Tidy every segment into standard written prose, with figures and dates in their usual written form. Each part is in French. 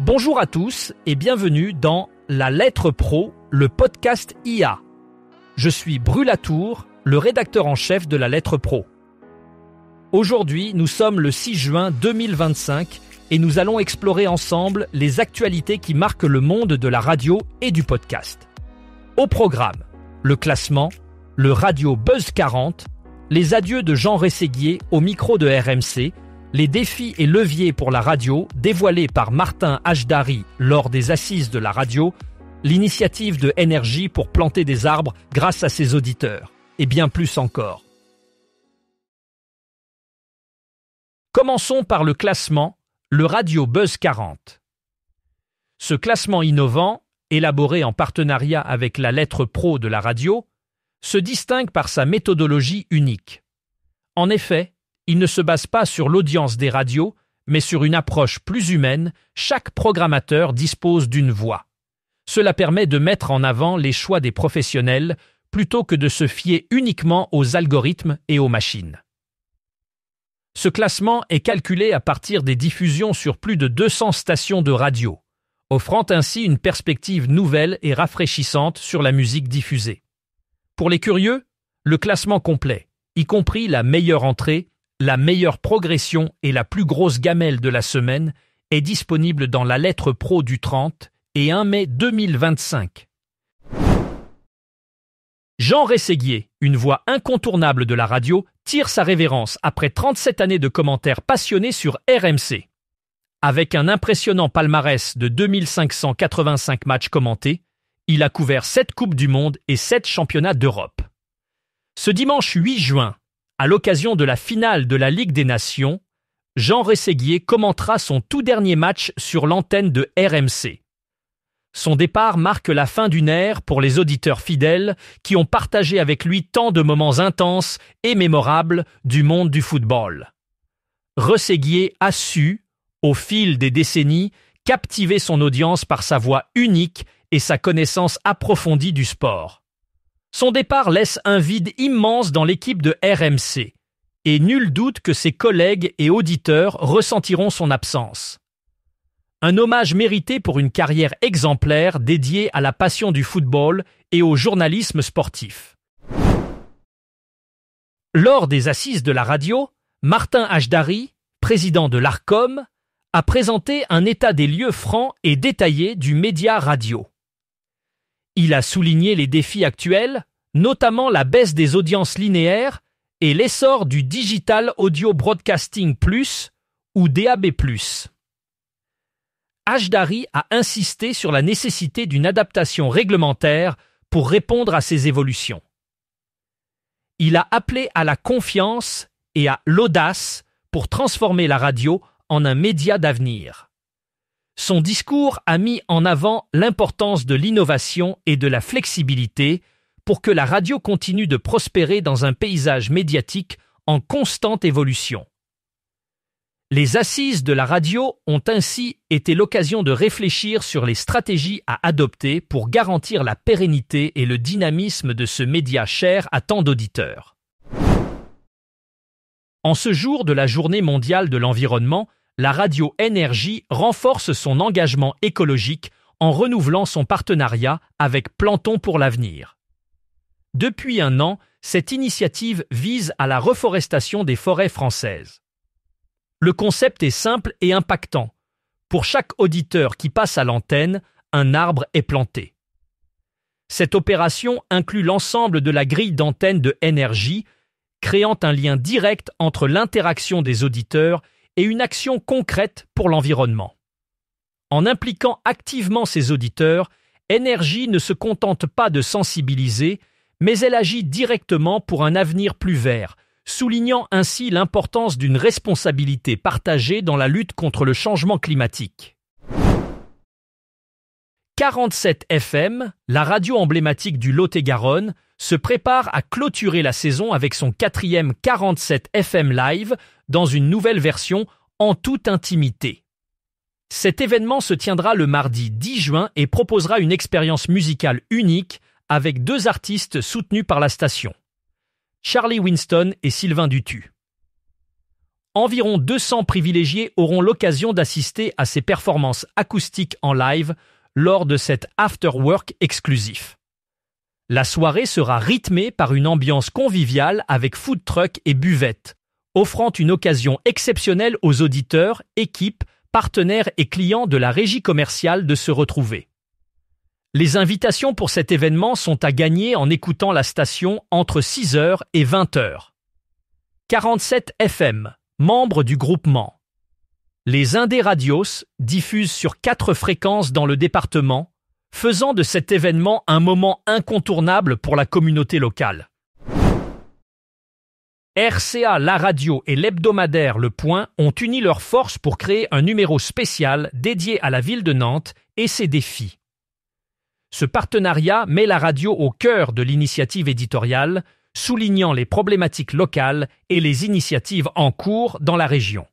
Bonjour à tous et bienvenue dans La Lettre Pro, le podcast IA. Je suis Brulatour, le rédacteur en chef de La Lettre Pro. Aujourd'hui, nous sommes le 6 juin 2025 et nous allons explorer ensemble les actualités qui marquent le monde de la radio et du podcast. Au programme, le classement, le Radio Buzz 40, les adieux de Jean Rességuier au micro de RMC, les défis et leviers pour la radio dévoilés par Martin Hajdari lors des assises de la radio, l'initiative de Énergie pour planter des arbres grâce à ses auditeurs, et bien plus encore. Commençons par le classement, le Radio Buzz 40. Ce classement innovant, élaboré en partenariat avec la Lettre Pro de la radio, se distingue par sa méthodologie unique. En effet, il ne se base pas sur l'audience des radios, mais sur une approche plus humaine. Chaque programmateur dispose d'une voix. Cela permet de mettre en avant les choix des professionnels plutôt que de se fier uniquement aux algorithmes et aux machines. Ce classement est calculé à partir des diffusions sur plus de 200 stations de radio, offrant ainsi une perspective nouvelle et rafraîchissante sur la musique diffusée. Pour les curieux, le classement complet, y compris la meilleure entrée, la meilleure progression et la plus grosse gamelle de la semaine, est disponible dans la Lettre Pro du 30 et 1 mai 2025. Jean Rességuier, une voix incontournable de la radio, tire sa révérence après 37 années de commentaires passionnés sur RMC. Avec un impressionnant palmarès de 2585 matchs commentés, il a couvert 7 Coupes du Monde et 7 Championnats d'Europe. Ce dimanche 8 juin, à l'occasion de la finale de la Ligue des Nations, Jean Rességuier commentera son tout dernier match sur l'antenne de RMC. Son départ marque la fin d'une ère pour les auditeurs fidèles qui ont partagé avec lui tant de moments intenses et mémorables du monde du football. Rességuier a su, au fil des décennies, captiver son audience par sa voix unique et sa connaissance approfondie du sport. Son départ laisse un vide immense dans l'équipe de RMC, et nul doute que ses collègues et auditeurs ressentiront son absence. Un hommage mérité pour une carrière exemplaire dédiée à la passion du football et au journalisme sportif. Lors des assises de la radio, Martin Hajdari, président de l'Arcom, a présenté un état des lieux franc et détaillé du média radio. Il a souligné les défis actuels, notamment la baisse des audiences linéaires et l'essor du Digital Audio Broadcasting Plus ou DAB+. Hajdari a insisté sur la nécessité d'une adaptation réglementaire pour répondre à ces évolutions. Il a appelé à la confiance et à l'audace pour transformer la radio en un média d'avenir. Son discours a mis en avant l'importance de l'innovation et de la flexibilité pour que la radio continue de prospérer dans un paysage médiatique en constante évolution. Les assises de la radio ont ainsi été l'occasion de réfléchir sur les stratégies à adopter pour garantir la pérennité et le dynamisme de ce média cher à tant d'auditeurs. En ce jour de la Journée mondiale de l'environnement, la radio Énergie renforce son engagement écologique en renouvelant son partenariat avec Plantons pour l'avenir. Depuis un an, cette initiative vise à la reforestation des forêts françaises. Le concept est simple et impactant. Pour chaque auditeur qui passe à l'antenne, un arbre est planté. Cette opération inclut l'ensemble de la grille d'antenne de Énergie, créant un lien direct entre l'interaction des auditeurs et une action concrète pour l'environnement. En impliquant activement ses auditeurs, Énergie ne se contente pas de sensibiliser, mais elle agit directement pour un avenir plus vert, soulignant ainsi l'importance d'une responsabilité partagée dans la lutte contre le changement climatique. 47 FM, la radio emblématique du Lot-et-Garonne, se prépare à clôturer la saison avec son 4e 47 FM Live dans une nouvelle version en toute intimité. Cet événement se tiendra le mardi 10 juin et proposera une expérience musicale unique avec 2 artistes soutenus par la station, Charlie Winston et Sylvain Dutu. environ 200 privilégiés auront l'occasion d'assister à ces performances acoustiques en live lors de cet after-work exclusif. La soirée sera rythmée par une ambiance conviviale avec food truck et buvette, offrant une occasion exceptionnelle aux auditeurs, équipes, partenaires et clients de la régie commerciale de se retrouver. Les invitations pour cet événement sont à gagner en écoutant la station entre 6h et 20h. 47 FM, membre du groupement. Les Indés Radios diffusent sur 4 fréquences dans le département, faisant de cet événement un moment incontournable pour la communauté locale. RCA, la radio et l'hebdomadaire Le Point ont uni leurs forces pour créer un numéro spécial dédié à la ville de Nantes et ses défis. Ce partenariat met la radio au cœur de l'initiative éditoriale, soulignant les problématiques locales et les initiatives en cours dans la région.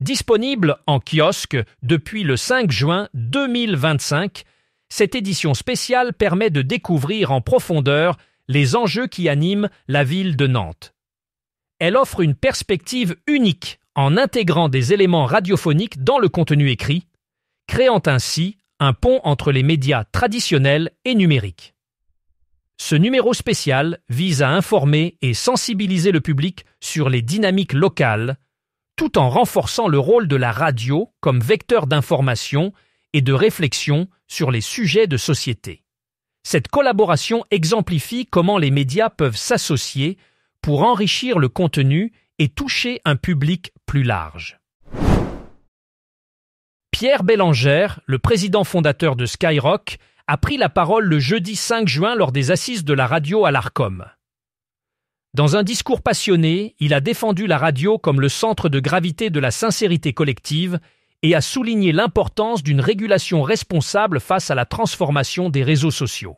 Disponible en kiosque depuis le 5 juin 2025, cette édition spéciale permet de découvrir en profondeur les enjeux qui animent la ville de Nantes. Elle offre une perspective unique en intégrant des éléments radiophoniques dans le contenu écrit, créant ainsi un pont entre les médias traditionnels et numériques. Ce numéro spécial vise à informer et sensibiliser le public sur les dynamiques locales, tout en renforçant le rôle de la radio comme vecteur d'information et de réflexion sur les sujets de société. Cette collaboration exemplifie comment les médias peuvent s'associer pour enrichir le contenu et toucher un public plus large. Pierre Bellangère, le président fondateur de Skyrock, a pris la parole le jeudi 5 juin lors des assises de la radio à l'Arcom. Dans un discours passionné, il a défendu la radio comme le centre de gravité de la sincérité collective et a souligné l'importance d'une régulation responsable face à la transformation des réseaux sociaux.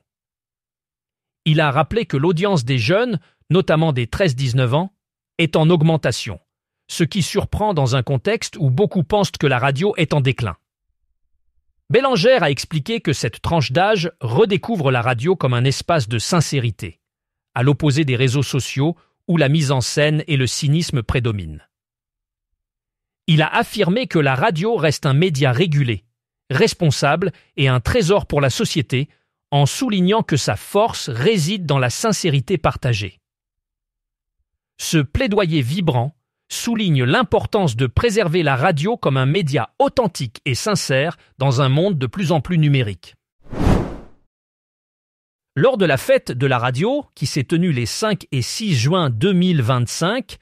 Il a rappelé que l'audience des jeunes, notamment des 13-19 ans, est en augmentation, ce qui surprend dans un contexte où beaucoup pensent que la radio est en déclin. Bellangère a expliqué que cette tranche d'âge redécouvre la radio comme un espace de sincérité, à l'opposé des réseaux sociaux où la mise en scène et le cynisme prédominent. Il a affirmé que la radio reste un média régulé, responsable et un trésor pour la société, en soulignant que sa force réside dans la sincérité partagée. Ce plaidoyer vibrant souligne l'importance de préserver la radio comme un média authentique et sincère dans un monde de plus en plus numérique. Lors de la fête de la radio, qui s'est tenue les 5 et 6 juin 2025,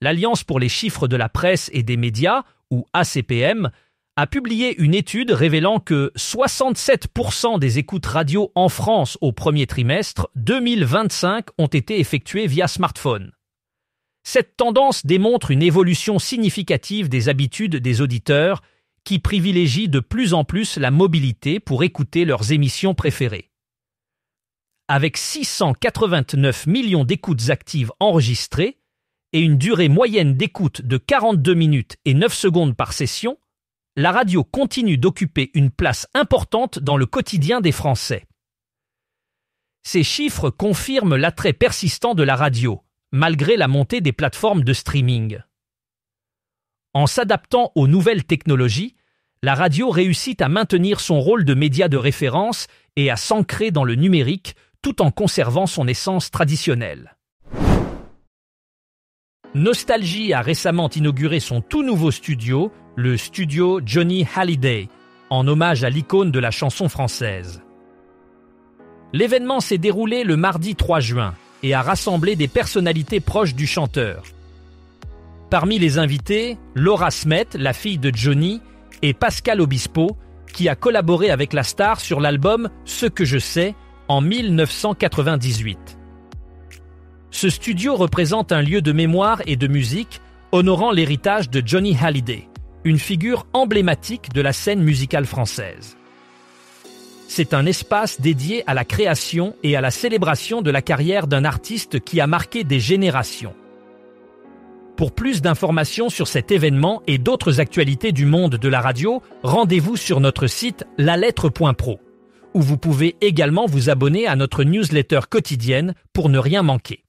l'Alliance pour les chiffres de la presse et des médias, ou ACPM, a publié une étude révélant que 67% des écoutes radio en France au premier trimestre 2025 ont été effectuées via smartphone. Cette tendance démontre une évolution significative des habitudes des auditeurs qui privilégient de plus en plus la mobilité pour écouter leurs émissions préférées. Avec 689 millions d'écoutes actives enregistrées et une durée moyenne d'écoute de 42 minutes et 9 secondes par session, la radio continue d'occuper une place importante dans le quotidien des Français. Ces chiffres confirment l'attrait persistant de la radio, malgré la montée des plateformes de streaming. En s'adaptant aux nouvelles technologies, la radio réussit à maintenir son rôle de média de référence et à s'ancrer dans le numérique tout en conservant son essence traditionnelle. Nostalgie a récemment inauguré son tout nouveau studio, le studio Johnny Hallyday, en hommage à l'icône de la chanson française. L'événement s'est déroulé le mardi 3 juin et a rassemblé des personnalités proches du chanteur. Parmi les invités, Laura Smet, la fille de Johnny, et Pascal Obispo, qui a collaboré avec la star sur l'album « Ce que je sais » en 1998. Ce studio représente un lieu de mémoire et de musique honorant l'héritage de Johnny Hallyday, une figure emblématique de la scène musicale française. C'est un espace dédié à la création et à la célébration de la carrière d'un artiste qui a marqué des générations. Pour plus d'informations sur cet événement et d'autres actualités du monde de la radio, rendez-vous sur notre site lalettre.pro, où vous pouvez également vous abonner à notre newsletter quotidienne pour ne rien manquer.